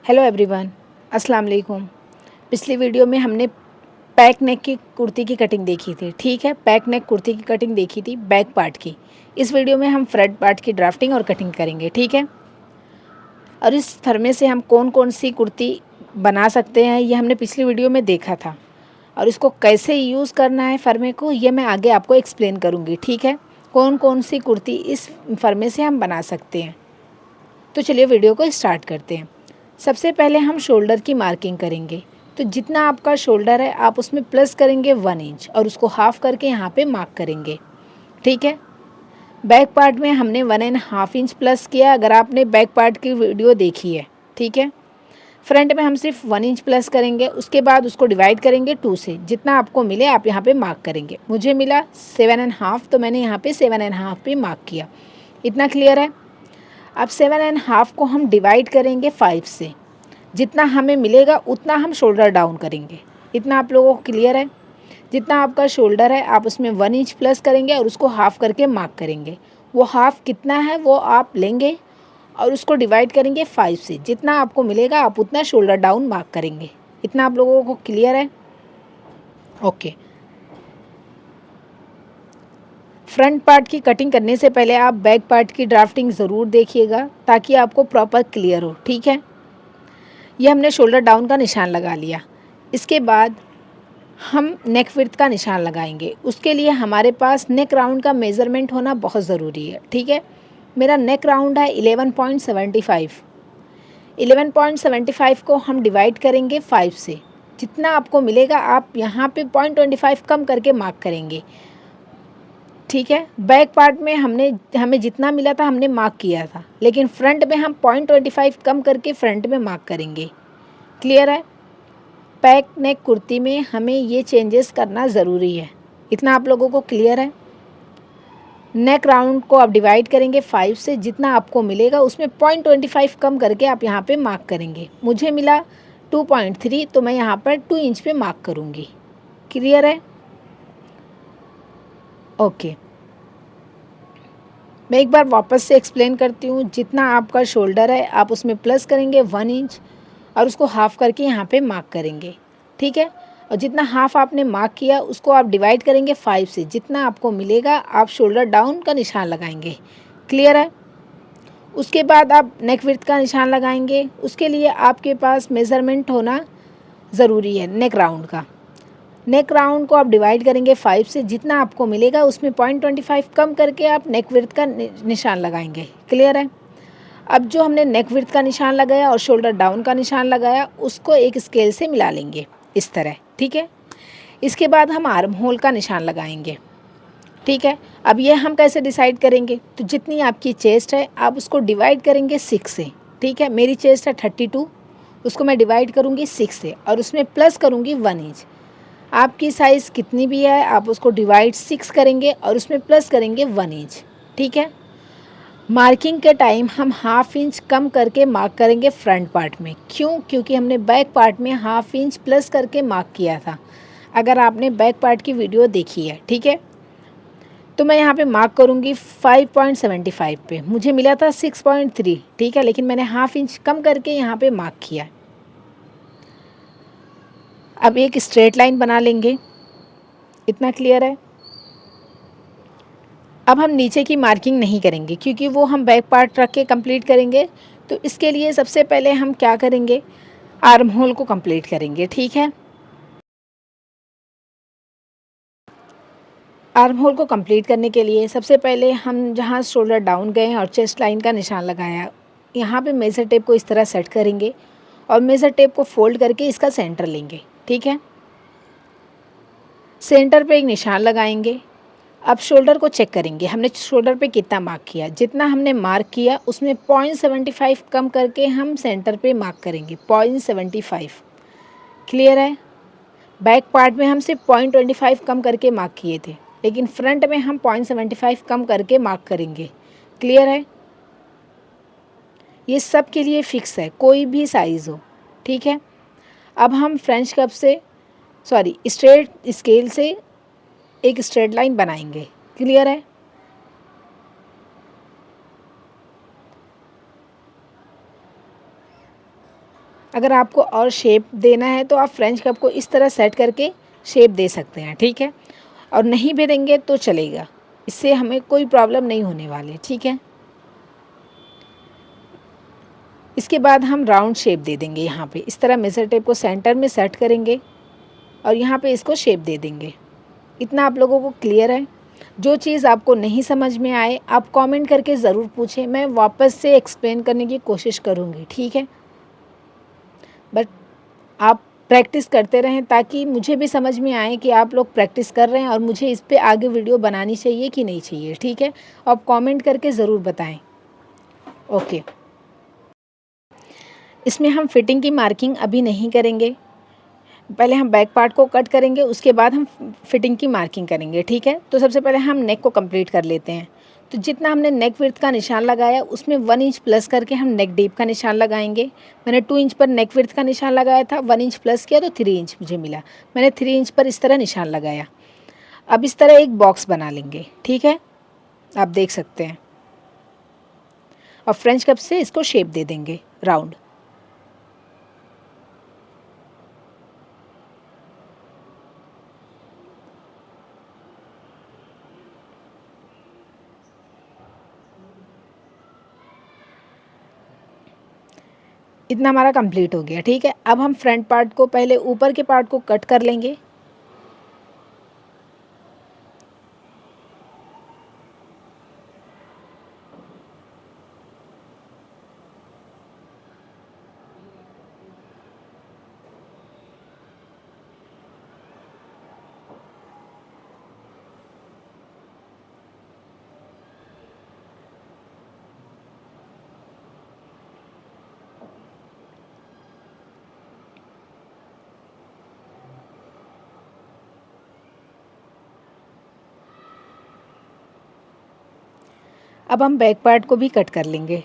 Hello everyone, अस्सलाम वालेकुम। पिछली वीडियो में हमने पैक नेक की कुर्ती की कटिंग देखी थी। ठीक है, पैक नेक कुर्ती की कटिंग देखी थी बैक पार्ट की। इस वीडियो में हम फ्रंट पार्ट की ड्राफ्टिंग और कटिंग करेंगे। ठीक है, और इस फरमे से हम कौन कौन सी कुर्ती बना सकते हैं ये हमने पिछली वीडियो में देखा था, और इसको कैसे यूज़ करना है फरमे को ये मैं आगे आपको एक्सप्लेन करूँगी। ठीक है, कौन कौन सी कुर्ती इस फरमे से हम बना सकते हैं। तो चलिए वीडियो को स्टार्ट करते हैं। सबसे पहले हम शोल्डर की मार्किंग करेंगे। तो जितना आपका शोल्डर है आप उसमें प्लस करेंगे 1 इंच और उसको हाफ करके यहाँ पे मार्क करेंगे। ठीक है, बैक पार्ट में हमने 1.5 इंच प्लस किया, अगर आपने बैक पार्ट की वीडियो देखी है। ठीक है, फ्रंट में हम सिर्फ 1 इंच प्लस करेंगे, उसके बाद उसको डिवाइड करेंगे 2 से। जितना आपको मिले आप यहाँ पे मार्क करेंगे। मुझे मिला 7.5, तो मैंने यहाँ पे 7.5 पे मार्क किया। इतना क्लियर है। अब 7.5 को हम डिवाइड करेंगे 5 से। जितना हमें मिलेगा उतना हम शोल्डर डाउन करेंगे। इतना आप लोगों को क्लियर है। जितना आपका शोल्डर है आप उसमें 1 इंच प्लस करेंगे और उसको हाफ करके मार्क करेंगे। वो हाफ कितना है वो आप लेंगे और उसको डिवाइड करेंगे 5 से। जितना आपको मिलेगा आप उतना शोल्डर डाउन मार्क करेंगे। इतना आप लोगों को क्लियर है। ओके, फ्रंट पार्ट की कटिंग करने से पहले आप बैक पार्ट की ड्राफ्टिंग ज़रूर देखिएगा ताकि आपको प्रॉपर क्लियर हो। ठीक है, ये हमने शोल्डर डाउन का निशान लगा लिया। इसके बाद हम नेक विड्थ का निशान लगाएंगे। उसके लिए हमारे पास नेक राउंड का मेज़रमेंट होना बहुत ज़रूरी है। ठीक है, मेरा नेक राउंड है 11.75। 11.75 को हम डिवाइड करेंगे 5 से। जितना आपको मिलेगा आप यहाँ पे 0.25 कम करके मार्क करेंगे। ठीक है, बैक पार्ट में हमें जितना मिला था हमने मार्क किया था, लेकिन फ्रंट में हम 0.25 कम करके फ्रंट में मार्क करेंगे। क्लियर है। पैक नेक कुर्ती में हमें ये चेंजेस करना ज़रूरी है। इतना आप लोगों को क्लियर है। नेक राउंड को आप डिवाइड करेंगे 5 से। जितना आपको मिलेगा उसमें 0.25 कम करके आप यहाँ पे मार्क करेंगे। मुझे मिला 2.3, तो मैं यहाँ पर 2 इंच पे मार्क करूँगी। क्लियर है। ओके, मैं एक बार वापस से एक्सप्लेन करती हूँ। जितना आपका शोल्डर है आप उसमें प्लस करेंगे 1 इंच और उसको हाफ करके यहाँ पे मार्क करेंगे। ठीक है, और जितना हाफ आपने मार्क किया उसको आप डिवाइड करेंगे 5 से। जितना आपको मिलेगा आप शोल्डर डाउन का निशान लगाएंगे। क्लियर है। उसके बाद आप नेक विड्थ का निशान लगाएंगे। उसके लिए आपके पास मेज़रमेंट होना ज़रूरी है नेक राउंड का। नेक राउंड को आप डिवाइड करेंगे 5 से। जितना आपको मिलेगा उसमें 0.25 कम करके आप नेक विड्थ का निशान लगाएंगे। क्लियर है। अब जो हमने नेक विड्थ का निशान लगाया और शोल्डर डाउन का निशान लगाया उसको एक स्केल से मिला लेंगे इस तरह। ठीक है, इसके बाद हम आर्म होल का निशान लगाएंगे। ठीक है, अब ये हम कैसे डिसाइड करेंगे, तो जितनी आपकी चेस्ट है आप उसको डिवाइड करेंगे 6 से। ठीक है, मेरी चेस्ट है 32, उसको मैं डिवाइड करूँगी 6 से और उसमें प्लस करूँगी 1 इंच। आपकी साइज़ कितनी भी है आप उसको डिवाइड 6 करेंगे और उसमें प्लस करेंगे 1 इंच। ठीक है, मार्किंग के टाइम हम हाफ इंच कम करके मार्क करेंगे फ्रंट पार्ट में। क्यों? क्योंकि हमने बैक पार्ट में हाफ इंच प्लस करके मार्क किया था, अगर आपने बैक पार्ट की वीडियो देखी है। ठीक है, तो मैं यहाँ पे मार्क करूँगी 5.75 पे। मुझे मिला था 6.3। ठीक है, लेकिन मैंने हाफ इंच कम करके यहाँ पे मार्क किया। अब एक स्ट्रेट लाइन बना लेंगे। इतना क्लियर है। अब हम नीचे की मार्किंग नहीं करेंगे क्योंकि वो हम बैक पार्ट रख के कंप्लीट करेंगे। तो इसके लिए सबसे पहले हम क्या करेंगे, आर्म होल को कंप्लीट करेंगे। ठीक है, आर्म होल को कंप्लीट करने के लिए सबसे पहले हम जहाँ शोल्डर डाउन गए और चेस्ट लाइन का निशान लगाया, यहाँ पे मेज़र टेप को इस तरह सेट करेंगे और मेज़र टेप को फोल्ड करके इसका सेंटर लेंगे। ठीक है, सेंटर पे एक निशान लगाएंगे। अब शोल्डर को चेक करेंगे हमने शोल्डर पे कितना मार्क किया। जितना हमने मार्क किया उसमें 0.75 कम करके हम सेंटर पे मार्क करेंगे 0.75। क्लियर है। बैक पार्ट में हम सिर्फ 0.25 कम करके मार्क किए थे, लेकिन फ्रंट में हम 0.75 कम करके मार्क करेंगे। क्लियर है। ये सब के लिए फिक्स है, कोई भी साइज़ हो। ठीक है, अब हम फ्रेंच कप से स्ट्रेट स्केल से एक स्ट्रेट लाइन बनाएंगे। क्लियर है। अगर आपको और शेप देना है तो आप फ्रेंच कप को इस तरह सेट करके शेप दे सकते हैं, ठीक है। और नहीं भी देंगे तो चलेगा, इससे हमें कोई प्रॉब्लम नहीं होने वाली, ठीक है। इसके बाद हम राउंड शेप दे देंगे यहाँ पे, इस तरह मेजर टेप को सेंटर में सेट करेंगे और यहाँ पे इसको शेप दे देंगे। इतना आप लोगों को क्लियर है? जो चीज़ आपको नहीं समझ में आए आप कमेंट करके ज़रूर पूछें, मैं वापस से एक्सप्लेन करने की कोशिश करूँगी, ठीक है। बट आप प्रैक्टिस करते रहें ताकि मुझे भी समझ में आए कि आप लोग प्रैक्टिस कर रहे हैं और मुझे इस पे आगे वीडियो बनानी चाहिए कि नहीं चाहिए, ठीक है। आप कमेंट करके ज़रूर बताएं। ओके, इसमें हम फिटिंग की मार्किंग अभी नहीं करेंगे, पहले हम बैक पार्ट को कट करेंगे, उसके बाद हम फिटिंग की मार्किंग करेंगे, ठीक है। तो सबसे पहले हम नेक को कंप्लीट कर लेते हैं। तो जितना हमने नेक विड्थ का निशान लगाया उसमें 1 इंच प्लस करके हम नेक डीप का निशान लगाएंगे। मैंने 2 इंच पर नेक विड्थ का निशान लगाया था, 1 इंच प्लस किया तो 3 इंच मुझे मिला। मैंने 3 इंच पर इस तरह निशान लगाया। अब इस तरह एक बॉक्स बना लेंगे, ठीक है, आप देख सकते हैं। और फ्रेंच कप से इसको शेप दे देंगे राउंड। इतना हमारा कंप्लीट हो गया, ठीक है। अब हम फ्रंट पार्ट को, पहले ऊपर के पार्ट को कट कर लेंगे। अब हम बैक पार्ट को भी कट कर लेंगे।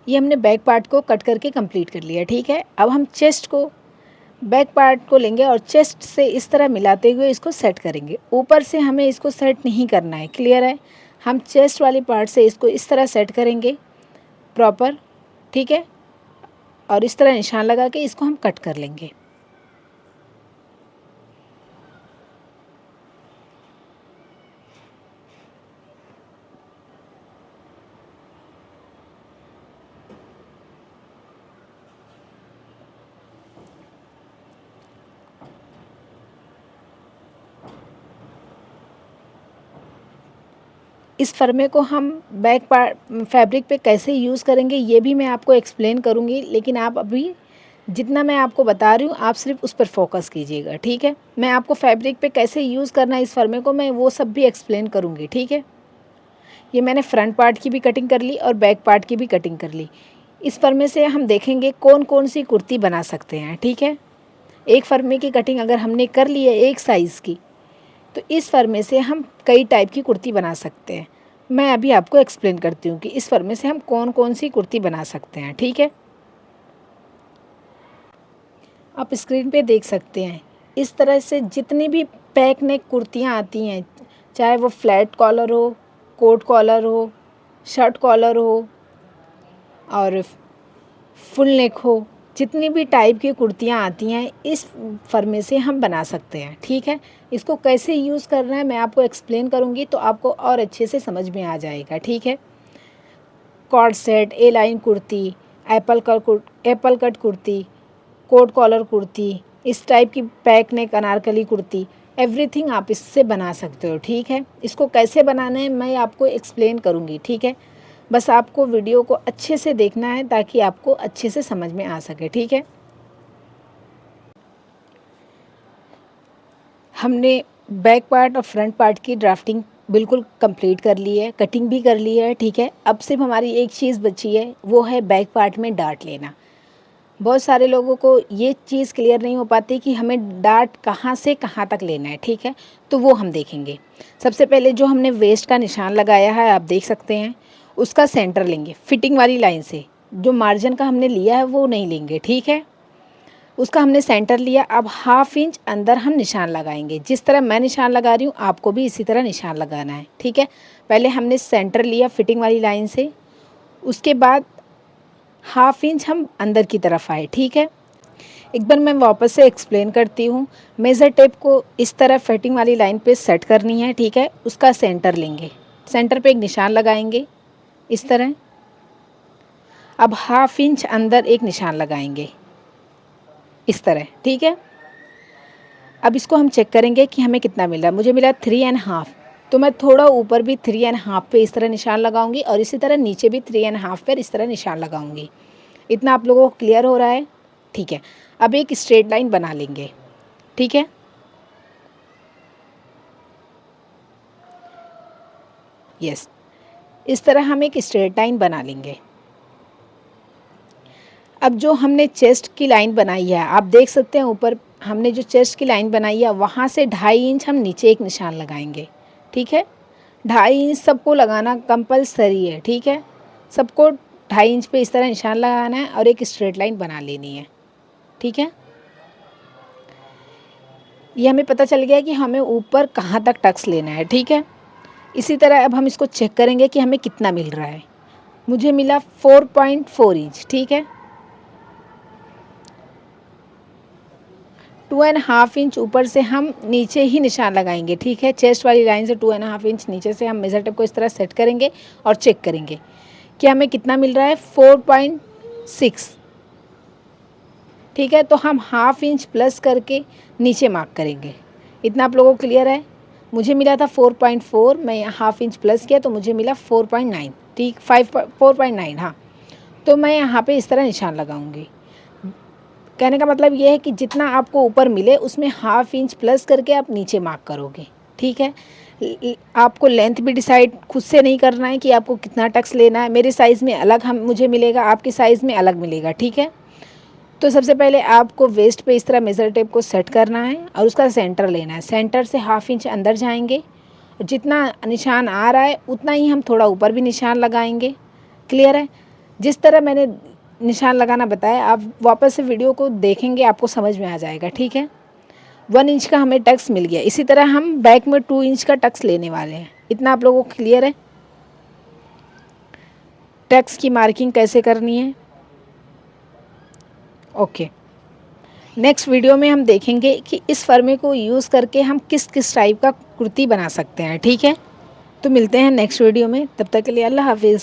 ये हमने बैक पार्ट को कट करके कंप्लीट कर लिया, ठीक है। अब हम चेस्ट को, बैक पार्ट को लेंगे और चेस्ट से इस तरह मिलाते हुए इसको सेट करेंगे। ऊपर से हमें इसको सेट नहीं करना है, क्लियर है। हम चेस्ट वाली पार्ट से इसको इस तरह सेट करेंगे प्रॉपर, ठीक है। और इस तरह निशान लगा के इसको हम कट कर लेंगे। इस फर्मे को हम बैक पार्ट फैब्रिक पे कैसे यूज़ करेंगे ये भी मैं आपको एक्सप्लेन करूँगी, लेकिन आप अभी जितना मैं आपको बता रही हूँ आप सिर्फ उस पर फोकस कीजिएगा, ठीक है। मैं आपको फैब्रिक पे कैसे यूज़ करना है इस फर्मे को मैं वो सब भी एक्सप्लेन करूँगी, ठीक है। ये मैंने फ्रंट पार्ट की भी कटिंग कर ली और बैक पार्ट की भी कटिंग कर ली। इस फर्मे से हम देखेंगे कौन कौन सी कुर्ती बना सकते हैं, ठीक है। एक फर्मे की कटिंग अगर हमने कर ली है एक साइज़ की, तो इस फर्मे से हम कई टाइप की कुर्ती बना सकते हैं। मैं अभी आपको एक्सप्लेन करती हूँ कि इस फर्मे से हम कौन कौन सी कुर्ती बना सकते हैं, ठीक है। आप स्क्रीन पे देख सकते हैं इस तरह से जितनी भी पैक नेक कुर्तियाँ आती हैं, चाहे वो फ्लैट कॉलर हो, कोट कॉलर हो, शर्ट कॉलर हो और फुल नेक हो, जितनी भी टाइप की कुर्तियाँ आती हैं इस फर्मे से हम बना सकते हैं, ठीक है। इसको कैसे यूज़ करना है मैं आपको एक्सप्लेन करूँगी तो आपको और अच्छे से समझ में आ जाएगा, ठीक है। Cord set, A line kurti, apple cut kurti, coat collar kurti, इस टाइप की back neck Anarkali kurti, everything आप इससे बना सकते हो, ठीक है। इसको कैसे बनाना है मैं आपको एक्सप्लेन करूँगी, ठीक है। बस आपको वीडियो को अच्छे से देखना है ताकि आपको अच्छे से समझ में आ सके, ठीक है। हमने बैक पार्ट और फ्रंट पार्ट की ड्राफ्टिंग बिल्कुल कंप्लीट कर ली है, कटिंग भी कर ली है, ठीक है। अब सिर्फ हमारी एक चीज़ बची है, वो है बैक पार्ट में डार्ट लेना। बहुत सारे लोगों को ये चीज़ क्लियर नहीं हो पाती कि हमें डार्ट कहाँ से कहाँ तक लेना है, ठीक है। तो वो हम देखेंगे। सबसे पहले जो हमने वेस्ट का निशान लगाया है आप देख सकते हैं, उसका सेंटर लेंगे फिटिंग वाली लाइन से। जो मार्जिन का हमने लिया है वो नहीं लेंगे, ठीक है। उसका हमने सेंटर लिया। अब हाफ इंच अंदर हम निशान लगाएंगे। जिस तरह मैं निशान लगा रही हूँ आपको भी इसी तरह निशान लगाना है, ठीक है। पहले हमने सेंटर लिया फिटिंग वाली लाइन से, उसके बाद हाफ इंच हम अंदर की तरफ आए, ठीक है। एक बार मैं वापस से एक्सप्लेन करती हूँ। मेज़र टेप को इस तरह फिटिंग वाली लाइन पे सेट करनी है, ठीक है। उसका सेंटर लेंगे, सेंटर पे एक निशान लगाएंगे इस तरह। अब हाफ इंच अंदर एक निशान लगाएंगे इस तरह, ठीक है। अब इसको हम चेक करेंगे कि हमें कितना मिला। मुझे मिला 3.5, तो मैं थोड़ा ऊपर भी 3.5 पे इस तरह निशान लगाऊंगी और इसी तरह नीचे भी 3.5 पर इस तरह निशान लगाऊंगी। इतना आप लोगों को क्लियर हो रहा है, ठीक है। अब एक स्ट्रेट लाइन बना लेंगे, ठीक है। यस, इस तरह हम एक स्ट्रेट लाइन बना लेंगे। अब जो हमने चेस्ट की लाइन बनाई है, आप देख सकते हैं ऊपर हमने जो चेस्ट की लाइन बनाई है वहाँ से 2.5 इंच हम नीचे एक निशान लगाएंगे, ठीक है। 2.5 इंच सबको लगाना कंपलसरी है, ठीक है। सबको 2.5 इंच पे इस तरह निशान लगाना है और एक स्ट्रेट लाइन बना लेनी है, ठीक है। ये हमें पता चल गया कि हमें ऊपर कहाँ तक टक्स लेना है, ठीक है। इसी तरह अब हम इसको चेक करेंगे कि हमें कितना मिल रहा है। मुझे मिला 4.4 इंच, ठीक है। 2.5 इंच ऊपर से हम नीचे ही निशान लगाएंगे, ठीक है। चेस्ट वाली लाइन से 2.5 इंच नीचे से हम मेज़र टेप को इस तरह सेट करेंगे और चेक करेंगे कि हमें कितना मिल रहा है। 4.6, ठीक है। तो हम हाफ इंच प्लस करके नीचे मार्क करेंगे। इतना आप लोगों को क्लियर है। मुझे मिला था 4.4, मैं हाफ इंच प्लस किया तो मुझे मिला 4.9, ठीक। 4.9, हाँ। तो मैं यहाँ पे इस तरह निशान लगाऊंगी। कहने का मतलब ये है कि जितना आपको ऊपर मिले उसमें हाफ इंच प्लस करके आप नीचे मार्क करोगे, ठीक है। आपको लेंथ भी डिसाइड खुद से नहीं करना है कि आपको कितना टक्स लेना है। मेरे साइज़ में अलग मुझे मिलेगा, आपके साइज़ में अलग मिलेगा, ठीक है। तो सबसे पहले आपको वेस्ट पे इस तरह मेज़र टेप को सेट करना है और उसका सेंटर लेना है। सेंटर से हाफ इंच अंदर जाएंगे, जितना निशान आ रहा है उतना ही हम थोड़ा ऊपर भी निशान लगाएंगे। क्लियर है। जिस तरह मैंने निशान लगाना बताया आप वापस से वीडियो को देखेंगे, आपको समझ में आ जाएगा, ठीक है। 1 इंच का हमें टक्स मिल गया। इसी तरह हम बैक में 2 इंच का टक्स लेने वाले हैं। इतना आप लोगों को क्लियर है टक्स की मार्किंग कैसे करनी है। ओके, नेक्स्ट वीडियो में हम देखेंगे कि इस फर्मे को यूज़ करके हम किस किस टाइप का कुर्ती बना सकते हैं, ठीक है। तो मिलते हैं नेक्स्ट वीडियो में, तब तक के लिए अल्लाह हाफिज़।